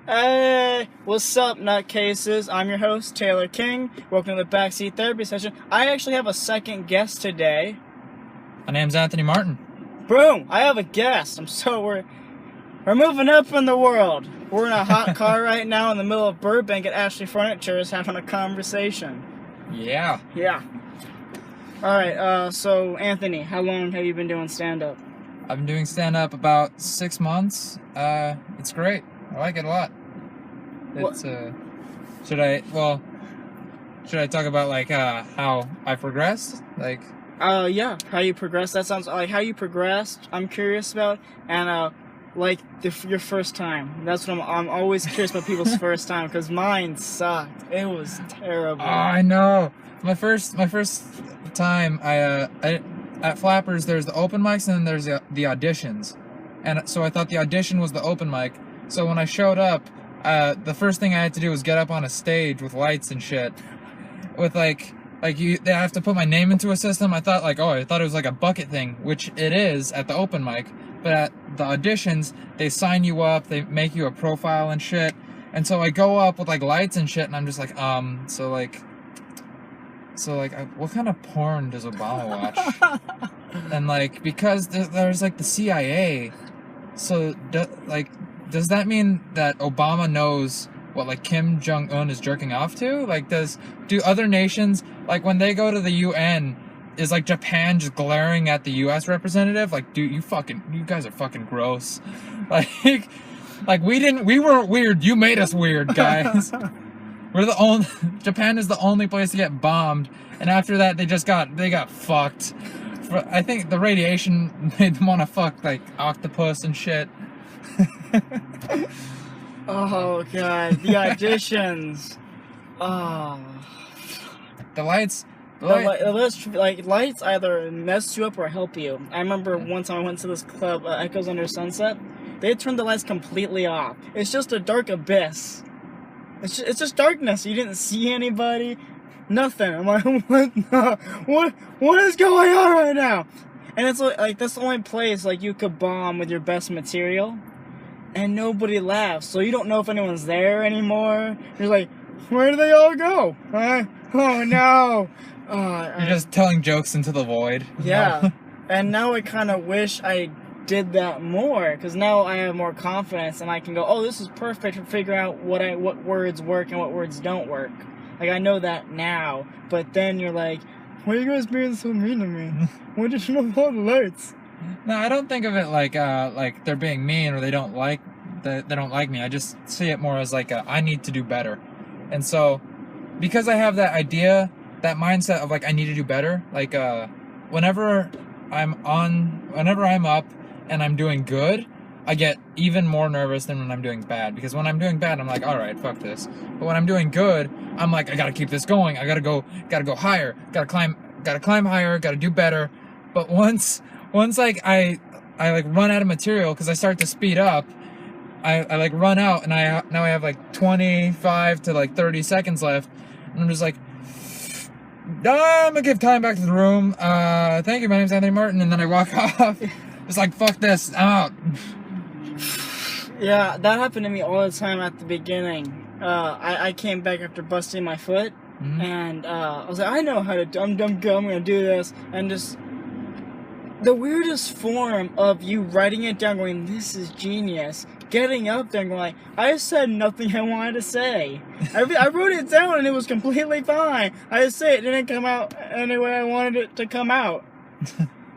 Hey, what's up, nutcases? I'm your host, Taylor King. Welcome to the Backseat Therapy Session. I actually have a second guest today. My name's Anthony Martin. Boom! I have a guest. We're moving up in the world. We're in a hot car right now in the middle of Burbank at Ashley Furniture is having a conversation. Yeah. Yeah. Alright, so Anthony, how long have you been doing stand-up? I've been doing stand-up about 6 months. It's great. I like it a lot. It's, should I talk about, like, how I progressed? Like... Yeah, how you progressed. That sounds like how you progressed. I'm curious about, and your first time. That's what I'm always curious about people's first time because mine sucked. It was terrible. Oh, I know. My first time, I at Flappers, there's the open mics and then there's the auditions, and so I thought the audition was the open mic. So when I showed up, the first thing I had to do was get up on a stage with lights and shit, with they have to put my name into a system. I thought it was like a bucket thing, which it is at the open mic, but at the auditions, they sign you up, they make you a profile and shit, and so I go up with, like, lights and shit, and I'm just like, what kind of porn does Obama watch? And, like, because there's like, the CIA, so, does that mean that Obama knows what, like, Kim Jong-un is jerking off to? Like, do other nations, like, when they go to the UN, is, like, Japan just glaring at the US representative? Like, dude, you guys are fucking gross. We weren't weird, you made us weird, guys. Japan is the only place to get bombed, and after that, they got fucked. I think the radiation made them want to fuck, like, octopus and shit. Oh god, the auditions. Oh. The lights either mess you up or help you. I remember one time I went to this club, Echoes Under Sunset. They turned the lights completely off. It's just a dark abyss. It's just darkness. You didn't see anybody. Nothing. I'm like, what is going on right now? And it's like that's the only place like you could bomb with your best material, and nobody laughs. So you don't know if anyone's there anymore. You're like, where do they all go? Oh no. You're just telling jokes into the void. Yeah. No. And now I kind of wish I did that more, because now I have more confidence and I can go, oh, this is perfect for figuring out what words work and what words don't work. Like, I know that now, but then you're like, why are you guys being so mean to me? Why did you know all the lights? No, I don't think of it like they're being mean or they don't like me. I just see it more as like I need to do better. And so, because I have that idea, that mindset of like I need to do better, like whenever I'm up and I'm doing good, I get even more nervous than when I'm doing bad. Because when I'm doing bad, I'm like, all right, fuck this. But when I'm doing good, I'm like, I gotta keep this going. I gotta go higher. Gotta climb higher. Gotta do better. But once like I like run out of material because I start to speed up, I like run out and now I have like 25 to like 30 seconds left, and I'm just like, I'm gonna give time back to the room. Thank you. My name's Anthony Martin, and then I walk off. It's like, fuck this. I'm out. Yeah, that happened to me all the time at the beginning. I came back after busting my foot, Mm-hmm. and I was like, I know how to I'm gonna do this, and just the weirdest form of you writing it down, going, this is genius, getting up there and going, I said nothing I wanted to say. I wrote it down and it was completely fine. I just said it didn't come out any way I wanted it to come out.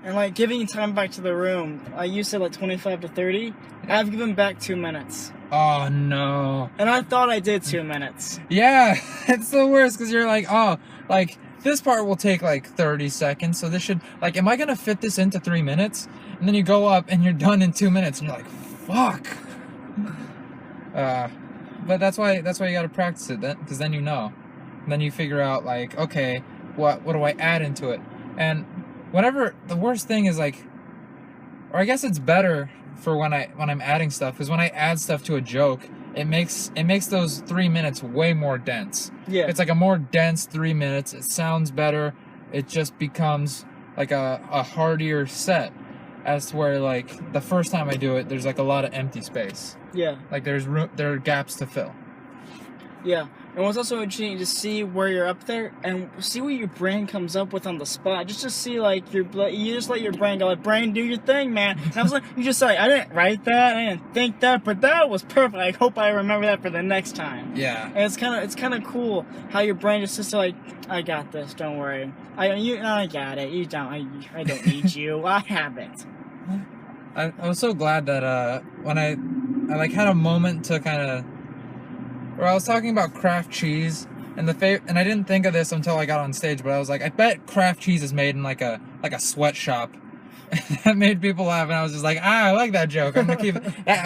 And like giving time back to the room, you said like 25 to 30. I've given back 2 minutes. Oh no. And I thought I did 2 minutes. Yeah, it's the worst because you're like, oh, like this part will take like 30 seconds, so this should, like, am I gonna fit this into 3 minutes? And then you go up and you're done in 2 minutes, and you're like, fuck. But that's why you gotta practice it, because then you know. And then you figure out like, okay, what do I add into it? And whenever, the worst thing is like, or I guess it's better for when I'm adding stuff, because when I add stuff to a joke, it makes those 3 minutes way more dense. Yeah. It's like a more dense 3 minutes. It sounds better. It just becomes like a heartier set. as to where like the first time I do it, there's like a lot of empty space. Yeah. Like there's room, there are gaps to fill. Yeah. And what's also interesting to see where you're up there and see what your brain comes up with on the spot. Just to see, like, you just let your brain go, like, brain, do your thing, man. And I was like, you just say, I didn't write that, I didn't think that, but that was perfect. I hope I remember that for the next time. Yeah. And it's kind of cool how your brain just sits there like, I got this, don't worry. I got it. You don't. I don't need you. I have it. I was so glad that when I like had a moment to kind of, where I was talking about Kraft cheese and and I didn't think of this until I got on stage, but I was like, I bet Kraft cheese is made in like a sweatshop. That made people laugh, and I was just like, I like that joke. I'm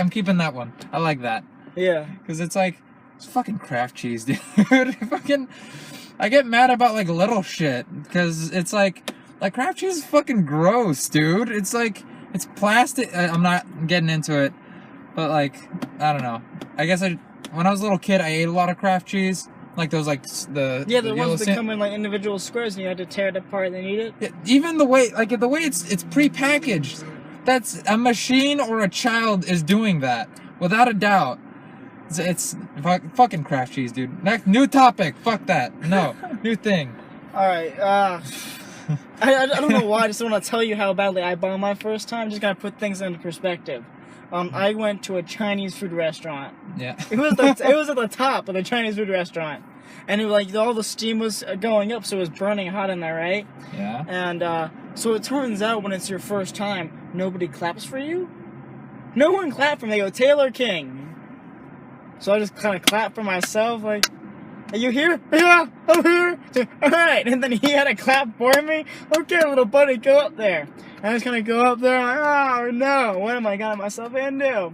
keeping that one. I like that. Yeah. Because it's like, it's fucking Kraft cheese, dude. Fucking, I get mad about like little shit because it's like Kraft cheese is fucking gross, dude. It's like, it's plastic. I'm not getting into it, but like, I don't know. I guess when I was a little kid, I ate a lot of Kraft cheese, like those, like the ones that come in like individual squares, and you had to tear it apart and then eat it. Yeah, even the way it's prepackaged. That's a machine or a child is doing that without a doubt. It's fucking Kraft cheese, dude. Next new topic. Fuck that. No new thing. All right. I don't know why. I just want to tell you how badly I bombed my first time. Just gotta put things into perspective. I went to a Chinese food restaurant. Yeah. It was at the top of the Chinese food restaurant, and it was like all the steam was going up, so it was burning hot in there, right? Yeah. And so it turns out when it's your first time, nobody claps for you. No one clapped for me. They go, Taylor King. So I just kind of clapped for myself, like, are you here? Yeah, I'm here. All right. And then he had a clap for me. Okay, little buddy, go up there. And I was going to go up there. I'm like, oh, no. What am I getting myself into?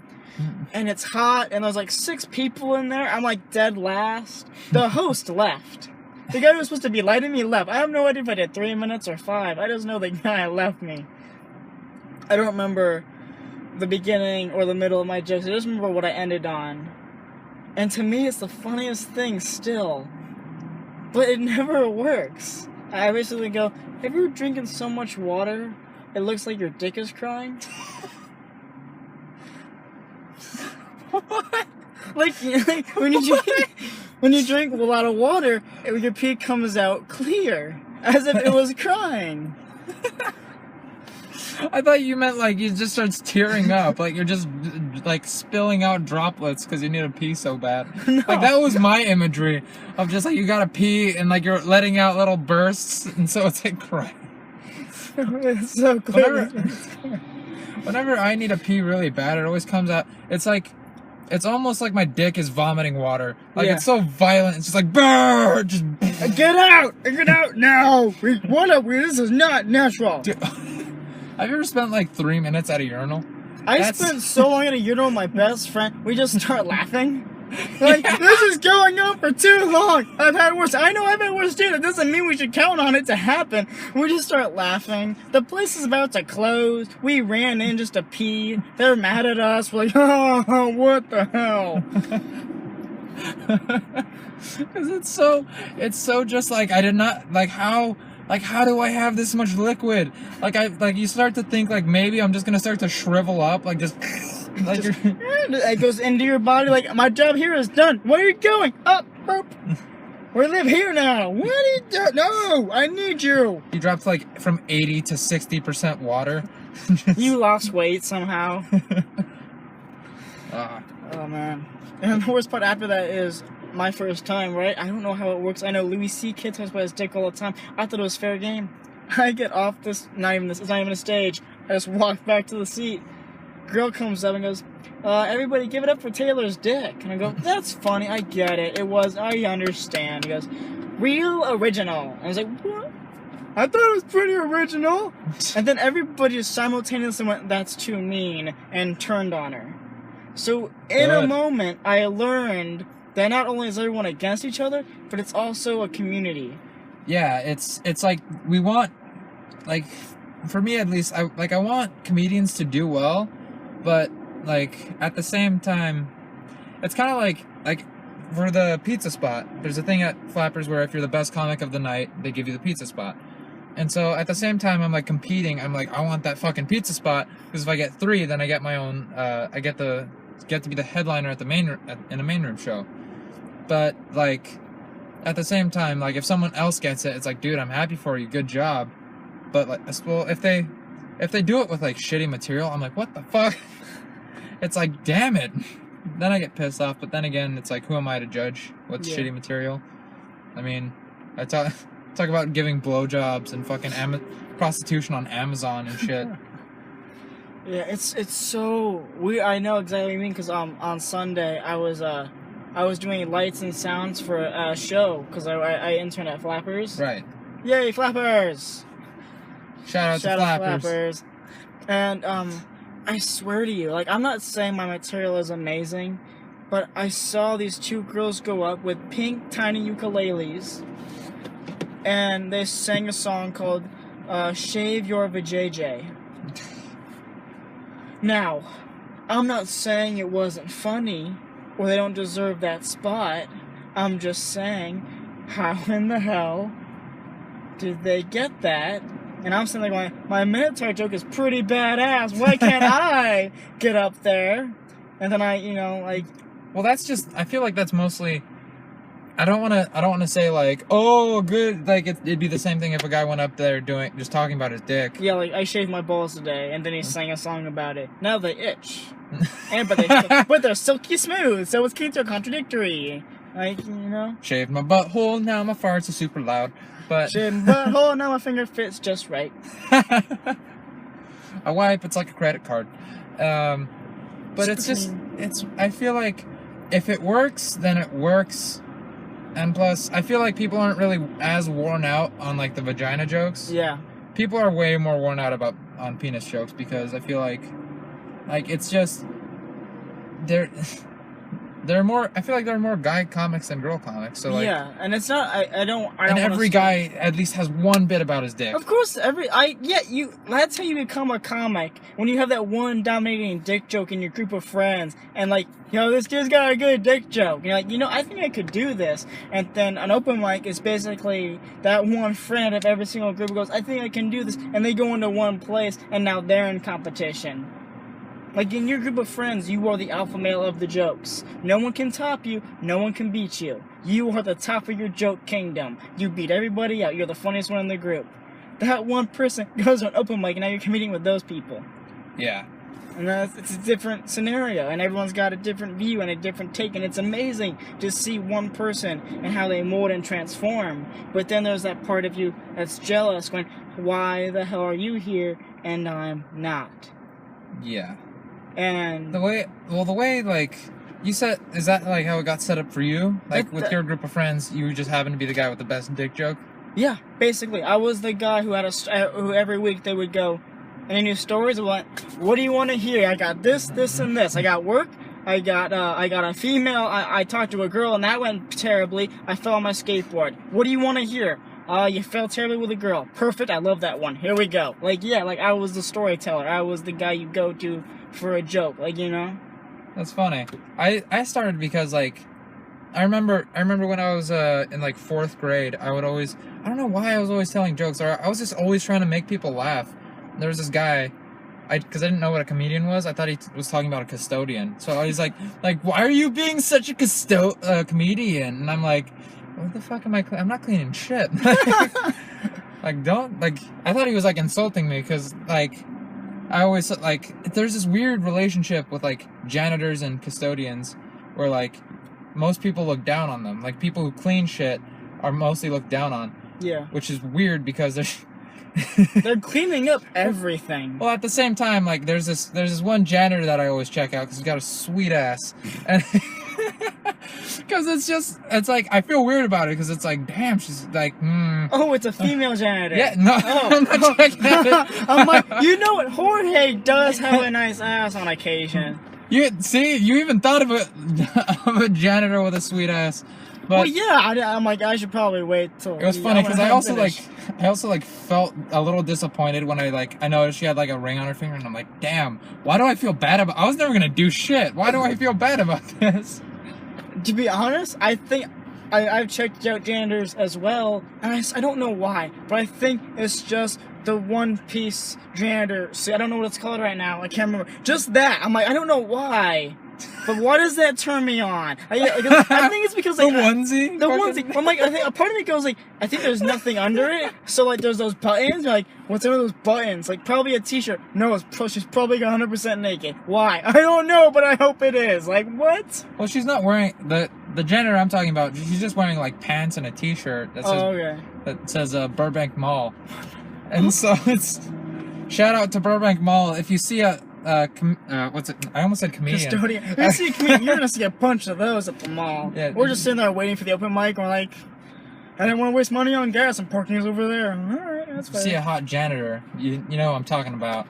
And it's hot. And there's like 6 people in there. I'm like dead last. The host left. The guy who was supposed to be lighting me left. I have no idea if I did 3 minutes or 5. I just know the guy left me. I don't remember the beginning or the middle of my jokes. I just remember what I ended on. And to me, it's the funniest thing still. But it never works. I basically go, have you drinking so much water, it looks like your dick is crying? What? Like when you drink a lot of water, your pee comes out clear, as if it was crying. I thought you meant like you just starts tearing up, like you're just like spilling out droplets because you need to pee so bad. No. Like that was my imagery of just like you gotta pee and like you're letting out little bursts, and so it's like crying. It's so clear. Whenever I need to pee really bad, it always comes out. It's like, it's almost like my dick is vomiting water. Like Yeah. it's so violent. It's just like brrr, just Get out! Get out now! This is not natural. Dude, have you ever spent like 3 minutes at a urinal? I spent so long at a urinal with my best friend, we just start laughing. Like, this is going on for too long. I've had worse. I know I've had worse too. That doesn't mean we should count on it to happen. We just start laughing. The place is about to close. We ran in just to pee. They're mad at us. We're like, oh, what the hell? Because it's so just like, I did not, like how do I have this much liquid? Like you start to think like maybe I'm just gonna start to shrivel up, like just like It goes into your body like, my job here is done. Where are you going? Up. We live here now. What are you doing? No, I need you. you dropped like from 80 to 60% water. You lost weight somehow. Oh, man. And the worst part after that is my first time, right? I don't know how it works. I know Louis C.K. talks about his dick all the time. I thought it was fair game. I get off this, it's not even a stage. I just walk back to the seat. Girl comes up and goes, everybody give it up for Taylor's dick. And I go, that's funny, I get it. I understand. He goes, real original. And I was like, what? I thought it was pretty original. And then everybody just simultaneously went, that's too mean, and turned on her. So in a moment, I learned that not only is everyone against each other, but it's also a community. Yeah, it's like we want, like, for me at least, I want comedians to do well, but like at the same time, it's kind of like for the pizza spot. There's a thing at Flappers where if you're the best comic of the night, they give you the pizza spot. And so at the same time, I'm like competing. I'm like, I want that fucking pizza spot because if I get 3, then I get my own. I get to be the headliner at the in a main room show. But like, at the same time, like if someone else gets it, it's like, dude, I'm happy for you, good job. But like, well, if they do it with like shitty material, I'm like, what the fuck? It's like, damn it. Then I get pissed off. But then again, it's like, who am I to judge what's shitty material? I mean, I talk about giving blowjobs and fucking prostitution on Amazon and shit. Yeah, it's so weird. I know exactly what you mean because on Sunday I was doing lights and sounds for a show because I interned at Flappers. Right. Yay, Flappers! Shout out to Flappers. And I swear to you, like I'm not saying my material is amazing, but I saw these 2 girls go up with pink tiny ukuleles, and they sang a song called "Shave Your Vajayjay." Now, I'm not saying it wasn't funny, or they don't deserve that spot. I'm just saying, how in the hell did they get that? And I'm sitting there going, my Minotaur joke is pretty badass. Why can't I get up there? And then Well, that's just. I feel like that's mostly. I don't want to say like, oh, good. Like it'd be the same thing if a guy went up there just talking about his dick. Yeah, like I shaved my balls today, and then he sang a song about it. Now they itch, but they're silky smooth, so it's kind of contradictory. Like Shaved my butthole, now my farts are super loud. But shaved my butthole, now my finger fits just right. A wipe, it's like a credit card. But it's I feel like if it works, then it works. And plus, I feel like people aren't really as worn out on like the vagina jokes. Yeah. People are way more worn out on penis jokes because I feel like it's just they're more. I feel like there are more guy comics than girl comics. So like, yeah, and it's not. I don't. And every guy at least has one bit about his dick. Of course, that's how you become a comic, when you have that one dominating dick joke in your group of friends, and like, this kid's got a good dick joke. You're like, I think I could do this. And then an open mic is basically that one friend of every single group who goes, I think I can do this, and they go into one place, and now they're in competition. Like, in your group of friends, you are the alpha male of the jokes. No one can top you. No one can beat you. You are the top of your joke kingdom. You beat everybody out. You're the funniest one in the group. That one person goes on open mic, and now you're competing with those people. Yeah. And it's a different scenario, and everyone's got a different view and a different take, and it's amazing to see one person and how they mold and transform. But then there's that part of you that's jealous, going, why the hell are you here and I'm not? Yeah. And the way like you said, is that like how it got set up for you? Like with your group of friends, you just happen to be the guy with the best dick joke? Yeah, basically, I was the guy who who every week they would go, any new stories? What do you want to hear? I got this, and this. I got work. I got a female. I talked to a girl and that went terribly. I fell on my skateboard. What do you want to hear? You fell terribly with a girl. Perfect. I love that one. Here we go. Like, yeah, like I was the storyteller. I was the guy you go to for a joke. Like, That's funny. I started because like I remember when I was in like 4th grade, I don't know why I was always telling jokes, or I was just always trying to make people laugh. There was this guy, because I didn't know what a comedian was. I thought he was talking about a custodian. So I was like, why are you being such a comedian? And I'm like, what the fuck am I? I'm not cleaning shit. I thought he was like insulting me because like I always like there's this weird relationship with like janitors and custodians where like most people look down on them. Like people who clean shit are mostly looked down on. Yeah. Which is weird because they're cleaning up everything. Well, at the same time, like there's this one janitor that I always check out because he's got a sweet ass, and because it's like I feel weird about it because it's like, damn, she's like, Oh, it's a female janitor. Yeah, no, I'm not checking it. I'm like, what? Jorge does have a nice ass on occasion. You even thought of a janitor with a sweet ass. But well, yeah, I'm like, I should probably wait till. It was funny because I also felt a little disappointed when I noticed she had like a ring on her finger, and I'm like, damn, why do I feel bad about? I was never gonna do shit. Why do I feel bad about this? To be honest, I think I've checked out janitors as well, and I don't know why, but I think it's just the one-piece janitor. See, I don't know what it's called right now. I can't remember. Just that. I'm like, I don't know why. But why does that turn me on? I think it's because like the onesie. The onesie. I'm like, I think a part of me goes like, I think there's nothing under it. So like, there's those buttons. You're like, what's under those buttons? Like probably a t-shirt. No, she's probably 100% naked. Why? I don't know, but I hope it is. Like what? Well, she's not wearing the janitor I'm talking about. She's just wearing like pants and a t-shirt that says Burbank Mall. And so it's shout out to Burbank Mall. If you see a what's it? I almost said comedian. Custodian. If you see a comedian, you're gonna see a bunch of those at the mall. Yeah. We're just sitting there waiting for the open mic. We're like, I didn't want to waste money on gas. And parking is over there. All right, that's fine. See a hot janitor. You know what I'm talking about.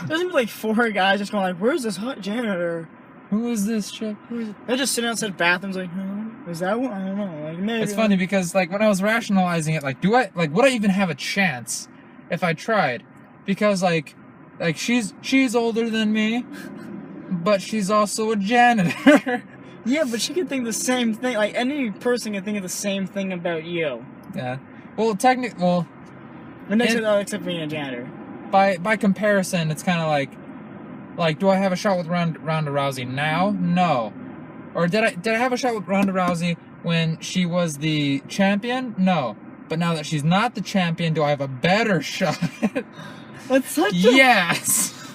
There's gonna be like 4 guys just going like, "Where's this hot janitor? Who is this chick? They're just sitting outside bathrooms like, is that one? I don't know. Like maybe. It's funny because like when I was rationalizing it, like would I even have a chance if I tried? Because like she's older than me, but she's also a janitor. Yeah, but she can think the same thing. Like any person can think of the same thing about you. Yeah. Well, except being a janitor. By comparison, it's kind of like, do I have a shot with Ronda Rousey now? No. Or did I have a shot with Ronda Rousey when she was the champion? No. But now that she's not the champion, do I have a better shot? That's such a... Yes!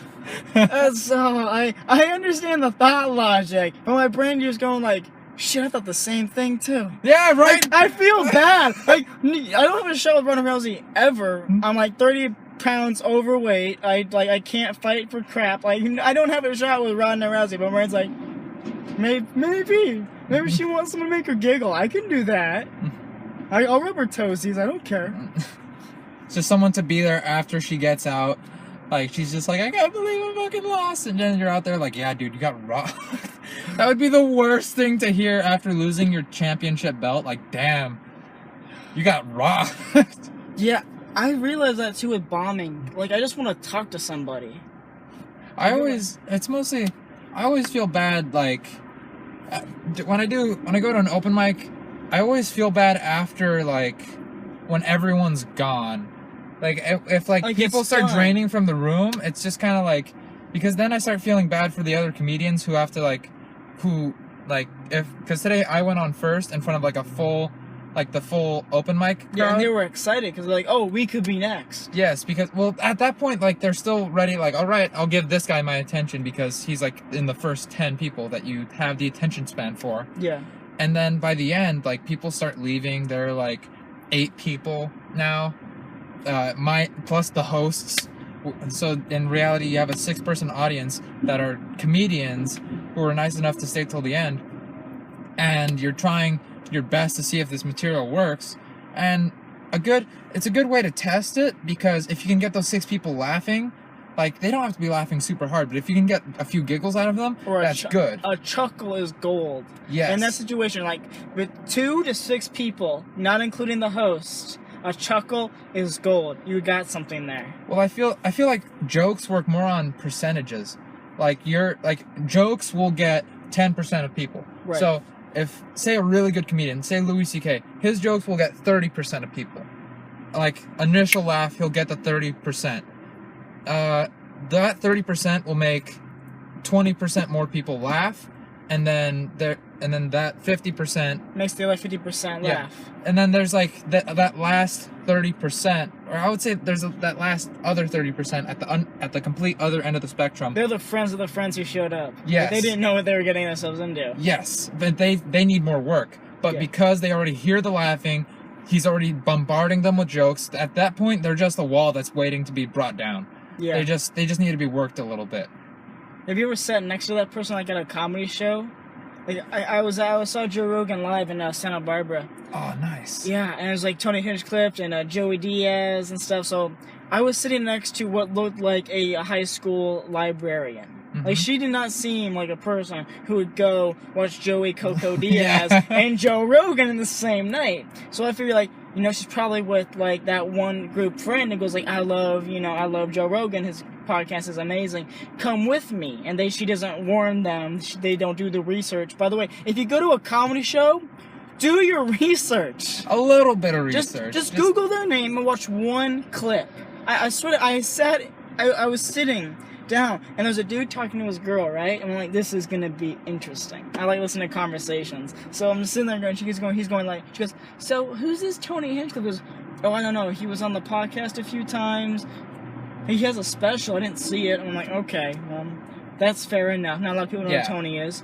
That's so... I understand the thought logic, but my brain just going like, shit, I thought the same thing too. Yeah, right? I feel bad. Like, I don't have a shot with Ronda Rousey ever. I'm like 30 pounds overweight. I can't fight for crap. Like, I don't have a shot with Ronda Rousey, but my brain's like, maybe she wants someone to make her giggle. I can do that. I'll rub her toesies. I don't care. Just someone to be there after she gets out. Like, she's just like, I can't believe I fucking lost. And then you're out there like, yeah, dude, you got rocked. That would be the worst thing to hear after losing your championship belt. Like, damn, you got rocked. Yeah, I realize that too with bombing. Like, I just want to talk to somebody. I always feel bad, like, when I go to an open mic, I always feel bad after, like, when everyone's gone. Like, if people start draining from the room, it's just kind of like, because then I start feeling bad for the other comedians who have to, because today I went on first in front of, like, the full open mic crowd. Yeah, and they were excited, because they're like, oh, we could be next. Yes, because, well, at that point, like, they're still ready, like, all right, I'll give this guy my attention because he's, like, in the first 10 people that you have the attention span for. Yeah. And then by the end, like, people start leaving. There are, like, 8 people now, plus the hosts. So in reality, you have a 6-person audience that are comedians who are nice enough to stay till the end, and you're trying your best to see if this material works. And it's a good way to test it, because if you can get those 6 people laughing, like, they don't have to be laughing super hard, but if you can get a few giggles out of them, that's good. A chuckle is gold. Yes. In that situation, like, with 2 to 6 people, not including the host, a chuckle is gold. You got something there. Well, I feel like jokes work more on percentages. Like, jokes will get 10% of people. Right. So, if, say, a really good comedian, say Louis C.K., his jokes will get 30% of people. Like, initial laugh, he'll get the 30%. That 30% will make 20% more people laugh, and then that 50% makes the other 50% laugh. And then there's like that last 30%, or I would say there's that last other 30% at the complete other end of the spectrum. They're the friends of the friends who showed up. Yes. Like, they didn't know what they were getting themselves into. Yes, but they need more work. But because they already hear the laughing, he's already bombarding them with jokes. At that point, they're just a wall that's waiting to be brought down. Yeah. They just need to be worked a little bit. Have you ever sat next to that person, like, at a comedy show? Like, I saw Joe Rogan live in Santa Barbara. Oh, nice. Yeah, and it was like Tony Hinchcliffe and Joey Diaz and stuff. So I was sitting next to what looked like a high school librarian. Mm-hmm. Like, she did not seem like a person who would go watch Joey Coco Diaz and Joe Rogan in the same night. So I figured, like, you know, she's probably with, like, that one group friend that goes, like, I love Joe Rogan. His podcast is amazing. Come with me. And she doesn't warn them. They don't do the research. By the way, if you go to a comedy show, Do your research. A little bit of research. Just Google their name and watch one clip. I swear, I was sitting down, and there's a dude talking to his girl, right? And I'm like, this is gonna be interesting. I like listening to conversations. So I'm sitting there going, he's going like, she goes, so who's this Tony Hinchcliffe? He goes, oh, I don't know. He was on the podcast a few times. He has a special. I didn't see it. I'm like, okay, that's fair enough. Not a lot of people know who Tony is.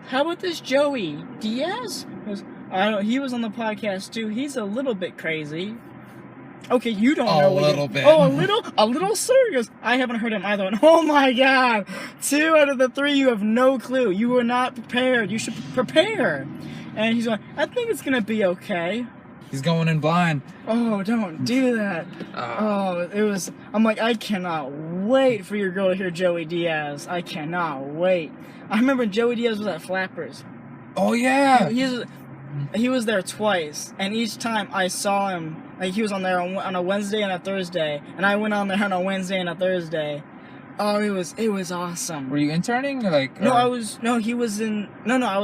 How about this Joey Diaz? He goes, I don't. He was on the podcast too. He's a little bit crazy. Okay, you don't know. A little bit. Oh, a little, sir? He goes, I haven't heard him either. And, oh my God, 2 out of the 3, you have no clue. You were not prepared. You should prepare. And he's going, I think it's gonna be okay. He's going in blind. Oh, don't do that. I'm like, I cannot wait for your girl to hear Joey Diaz. I cannot wait. I remember Joey Diaz was at Flappers. Oh, yeah. He was there twice, and each time I saw him, like, he was on there on a Wednesday and a Thursday, and I went on there on a Wednesday and a Thursday. Oh, it was awesome. Were you interning? No, I was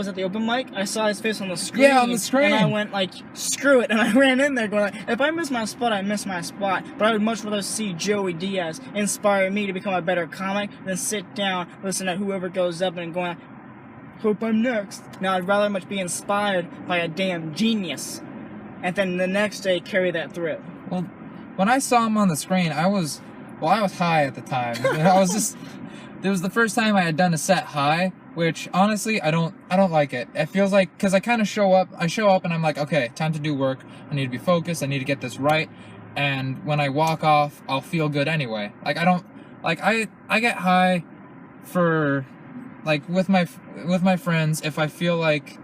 at the open mic. I saw his face on the screen. Yeah, on the screen. And I went like, screw it, and I ran in there going, if I miss my spot, I miss my spot. But I would much rather see Joey Diaz inspire me to become a better comic than sit down, listen to whoever goes up and going, hope I'm next. Now, I'd rather much be inspired by a damn genius, and then the next day carry that through. Well, when I saw him on the screen, I was high at the time. It was the first time I had done a set high, which honestly, I don't like it. It feels like, because I kind of show up and I'm like, okay, time to do work. I need to be focused. I need to get this right. And when I walk off, I'll feel good anyway. Like, I get high for, like, with my friends if I feel like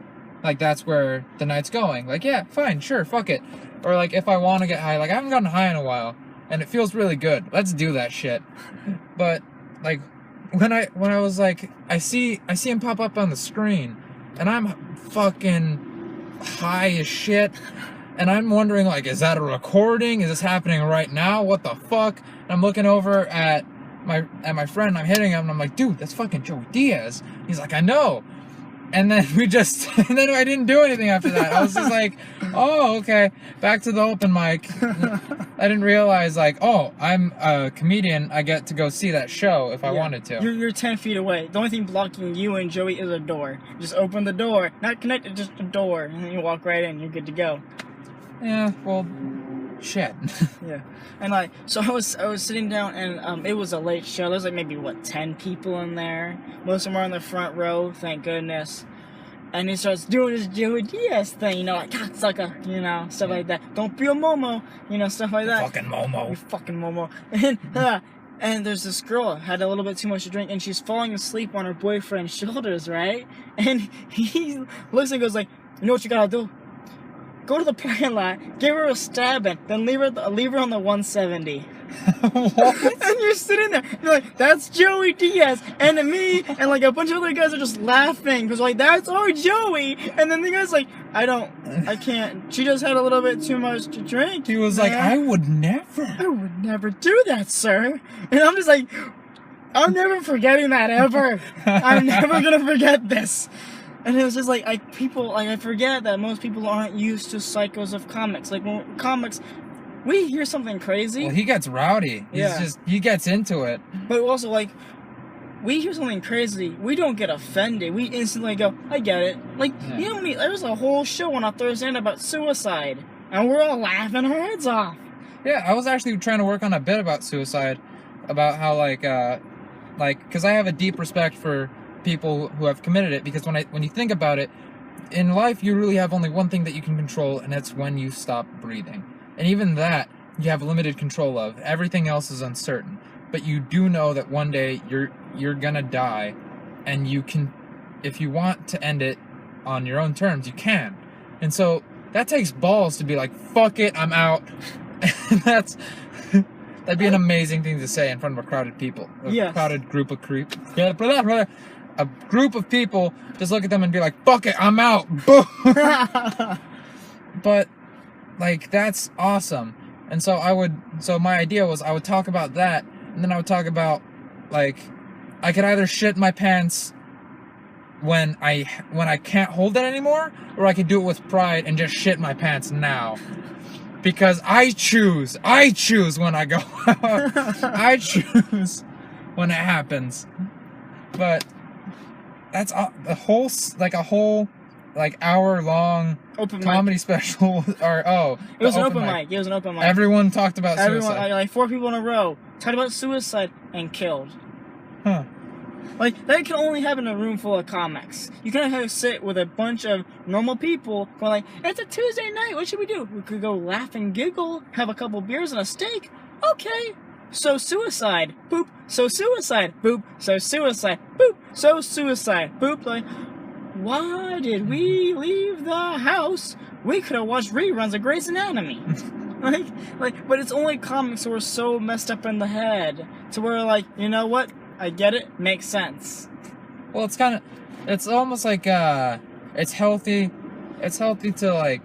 that's where the night's going. Like, yeah, fine, sure, fuck it. Or like if I want to get high, like I haven't gotten high in a while. And it feels really good. Let's do that shit. But like when I was like, I see him pop up on the screen, and I'm fucking high as shit, and I'm wondering like, is that a recording? Is this happening right now? What the fuck? And I'm looking over at my friend, and I'm hitting him, and I'm like, dude, that's fucking Joey Diaz. He's like, I know. And then and then I didn't do anything after that. I was just like, oh, okay, back to the open mic. I didn't realize, like, oh, I'm a comedian. I get to go see that show if I wanted to. You're 10 feet away. The only thing blocking you and Joey is a door. Just open the door. Not connected, just a door. And then you walk right in. You're good to go. Yeah, well, shit. Yeah. And, like, so I was sitting down, and it was a late show. There was, like, maybe, 10 people in there. Most of them were on the front row, thank goodness. And he starts doing his Joey Diaz thing, like, cocksucker, stuff like that. Don't be a Momo, stuff like that. Fucking Momo. You fucking Momo. And there's this girl, had a little bit too much to drink, and she's falling asleep on her boyfriend's shoulders, right? And he looks and goes like, you know what you gotta do? Go to the parking lot, give her a stabbing, then leave her on the 170. What? And you're sitting there, you're like, that's Joey Diaz, and me, and like a bunch of other guys are just laughing, because like, that's our Joey, and then the guy's like, I can't, she just had a little bit too much to drink. He was like, I would never do that, sir. And I'm just like, I'm never forgetting that ever. I'm never gonna forget this. And it was just like, I forget that most people aren't used to psychos of comics. Like, when comics, we hear something crazy. Well, he gets rowdy. He gets into it. But also, like, we hear something crazy, we don't get offended. We instantly go, I get it. Like, there was a whole show on a Thursday night about suicide, and we're all laughing our heads off. Yeah, I was actually trying to work on a bit about suicide, about how, because I have a deep respect for people who have committed it, because when you think about it, in life you really have only one thing that you can control, and that's when you stop breathing. And even that you have limited control of. Everything else is uncertain, but you do know that one day you're gonna die, and you can, if you want to end it on your own terms, you can. And so that takes balls to be like, fuck it, I'm out. That'd be an amazing thing to say in front of a crowded crowded group of creeps. A group of people, just look at them and be like, fuck it, I'm out. But, like, that's awesome. And so my idea was I would talk about that, and then I would talk about, like, I could either shit my pants when I can't hold it anymore, or I can do it with pride and just shit my pants now. Because I choose when I go out. I choose when it happens. But that's a whole hour long Open comedy mic. special. Or It was an open mic. It was an open mic. Everyone talked about Everyone, suicide. like 4 people in a row, talked about suicide and killed. Huh. Like, that can only happen in a room full of comics. You can't have to sit with a bunch of normal people going like, it's a Tuesday night, what should we do? We could go laugh and giggle, have a couple beers and a steak. Okay. So suicide. Boop. So suicide. Boop. So suicide. Boop. So suicide. Boop. Like, why did we leave the house? We could have watched reruns of Grey's Anatomy. But it's only comics who are so messed up in the head to where, like, you know what? I get it. Makes sense. Well, it's almost like, it's healthy. It's healthy to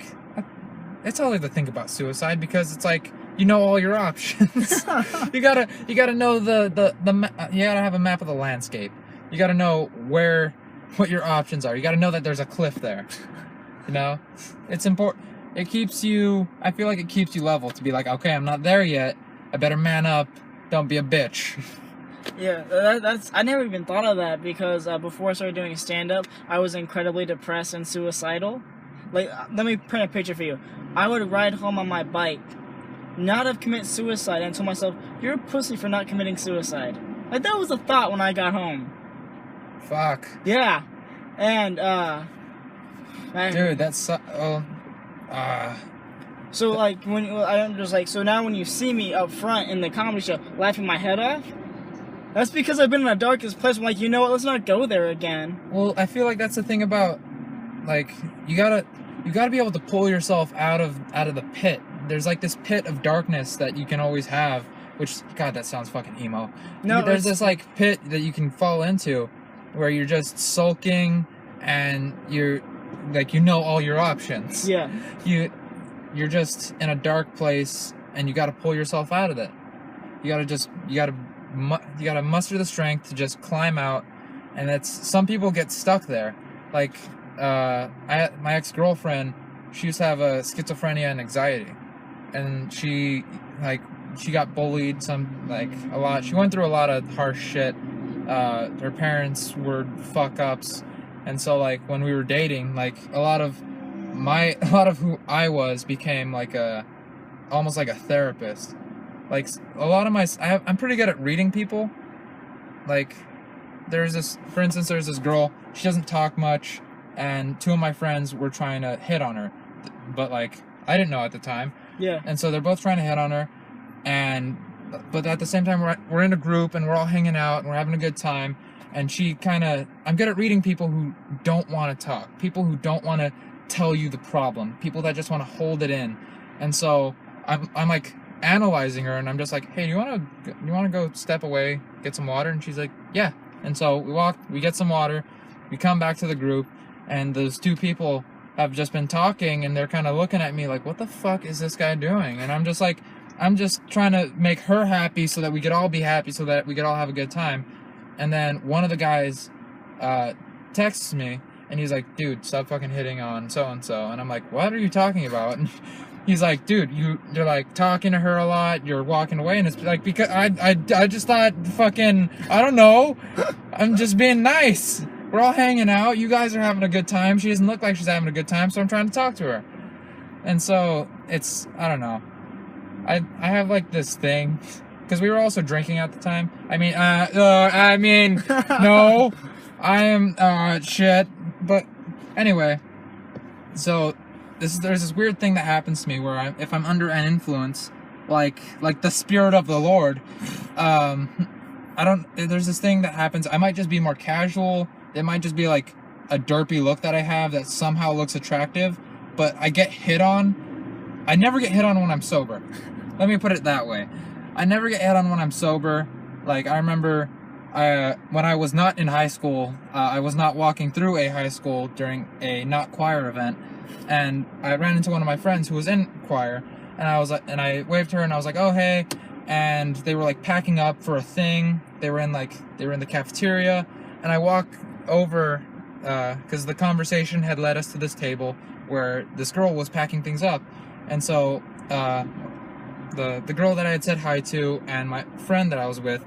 think about suicide because it's like, you know all your options. you gotta know you gotta have a map of the landscape. You gotta know what your options are. You gotta know that there's a cliff there. You know? It's important. I feel like it keeps you level to be like, okay, I'm not there yet. I better man up. Don't be a bitch. Yeah, I never even thought of that because before I started doing stand-up, I was incredibly depressed and suicidal. Like, let me print a picture for you. I would ride home on my bike, not have committed suicide, and tell myself, you're a pussy for not committing suicide. Like, that was a thought when I got home. Fuck. Yeah. And, dude, that's so, like, so now when you see me up front in the comedy show laughing my head off, that's because I've been in the darkest place. I'm like, you know what? Let's not go there again. Well, I feel like that's the thing about, like, you gotta be able to pull yourself out of the pit. There's like this pit of darkness that you can always have, which, God, that sounds fucking emo. No, there's this like pit that you can fall into, where you're just sulking and you're like, you know all your options. Yeah. You're just in a dark place, and you got to pull yourself out of it. You gotta muster the strength to just climb out, and some people get stuck there. Like, my ex-girlfriend, she used to have a schizophrenia and anxiety, and she got bullied a lot. She went through a lot of harsh shit. Her parents were fuck ups, and so like when we were dating, like a lot of who I was became like almost like a therapist. Like, a lot of I'm pretty good at reading people. Like, for instance, there's this girl, she doesn't talk much, and 2 of my friends were trying to hit on her. But, like, I didn't know at the time. Yeah. And so they're both trying to hit on her, but at the same time, we're in a group, and we're all hanging out, and we're having a good time, and I'm good at reading people who don't want to talk, people who don't want to tell you the problem, people that just want to hold it in. And so, I'm like, analyzing her, and I'm just like, hey, you want to go step away, get some water? And she's like, yeah. And so we get some water, we come back to the group, and those 2 people have just been talking, and they're kind of looking at me like, what the fuck is this guy doing? And I'm just like, I'm just trying to make her happy so that we could all be happy, so that we could all have a good time. And then one of the guys texts me, and he's like, dude, stop fucking hitting on so-and-so. And I'm like, what are you talking about? And he's like, dude, you're like talking to her a lot, you're walking away, and it's like, because I just thought fucking, I don't know, I'm just being nice. We're all hanging out, you guys are having a good time, she doesn't look like she's having a good time, so I'm trying to talk to her. And so, I don't know. I have like this thing, because we were also drinking at the time. No, I am, shit. But anyway, so there's this weird thing that happens to me where if I'm under an influence, like the Spirit of the Lord, there's this thing that happens. I might just be more casual. It might just be like a derpy look that I have that somehow looks attractive, but I get hit on. I never get hit on when I'm sober. Let me put it that way. I never get hit on when I'm sober. Like, I remember when I was not in high school, I was not walking through a high school during a not choir event, and I ran into one of my friends who was in choir, and I waved to her, and I was like, oh, hey, and they were like packing up for a thing. They were in the cafeteria, and I walk over because the conversation had led us to this table where this girl was packing things up, and so the girl that I had said hi to and my friend that I was with